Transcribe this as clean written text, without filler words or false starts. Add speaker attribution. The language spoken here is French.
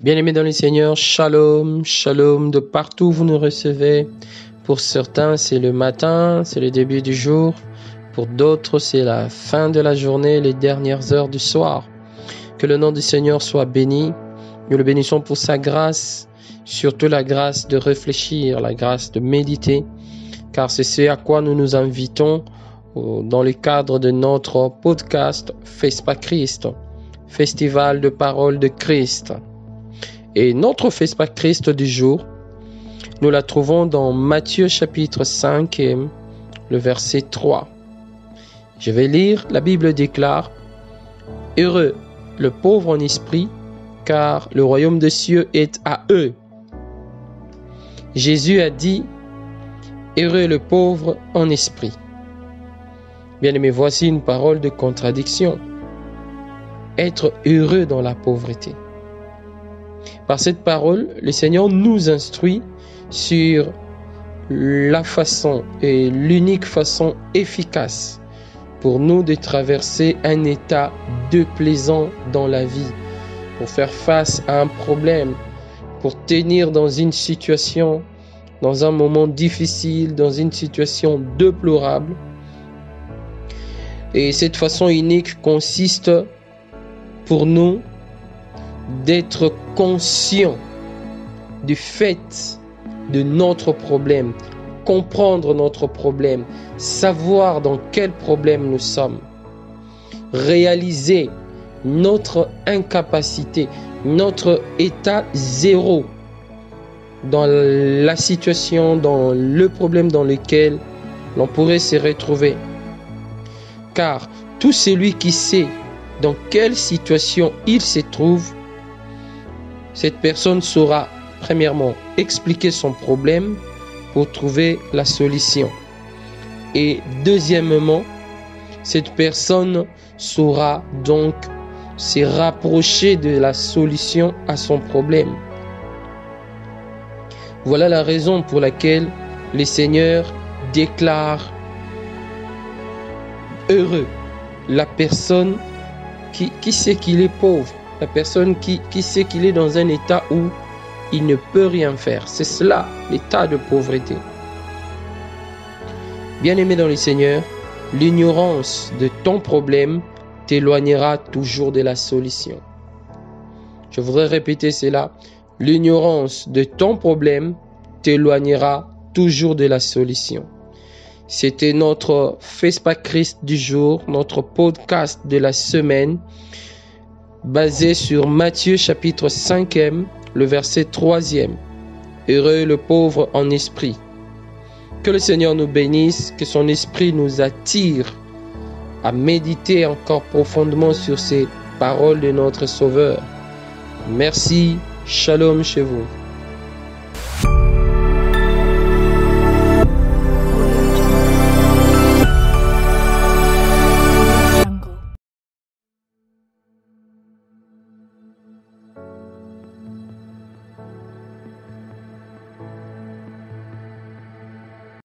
Speaker 1: Bien-aimés dans le Seigneur, shalom, shalom de partout où vous nous recevez. Pour certains, c'est le matin, c'est le début du jour. Pour d'autres, c'est la fin de la journée, les dernières heures du soir. Que le nom du Seigneur soit béni. Nous le bénissons pour sa grâce, surtout la grâce de réfléchir, la grâce de méditer, car c'est ce à quoi nous nous invitons dans le cadre de notre podcast FESPA Christ, Festival de Parole de Christ. Et notre FESPA Christ du jour, nous la trouvons dans Matthieu chapitre 5, le verset 3. Je vais lire, la Bible déclare « Heureux le pauvre en esprit, car le royaume des cieux est à eux. » Jésus a dit « Heureux le pauvre en esprit ». Bien-aimés, voici une parole de contradiction. Être heureux dans la pauvreté. Par cette parole, le Seigneur nous instruit sur la façon et l'unique façon efficace pour nous de traverser un état déplaisant dans la vie, pour faire face à un problème, pour tenir dans une situation, dans un moment difficile, dans une situation déplorable. Et cette façon unique consiste pour nous d'être conscient du fait de notre problème, comprendre notre problème, savoir dans quel problème nous sommes, réaliser notre incapacité, notre état zéro dans la situation, dans le problème dans lequel l'on pourrait se retrouver. Car tout celui qui sait dans quelle situation il se trouve, cette personne saura, premièrement, expliquer son problème pour trouver la solution. Et deuxièmement, cette personne saura donc se rapprocher de la solution à son problème. Voilà la raison pour laquelle le Seigneur déclare heureux la personne qui sait qu'il est pauvre. La personne qui sait qu'il est dans un état où il ne peut rien faire. C'est cela, l'état de pauvreté. Bien-aimé dans le Seigneur, l'ignorance de ton problème t'éloignera toujours de la solution. Je voudrais répéter cela. L'ignorance de ton problème t'éloignera toujours de la solution. C'était notre FESPA Christ du jour, notre podcast de la semaine, basé sur Matthieu chapitre 5, le verset 3. Heureux le pauvre en esprit. Que le Seigneur nous bénisse, que son esprit nous attire à méditer encore profondément sur ces paroles de notre Sauveur. Merci, shalom chez vous.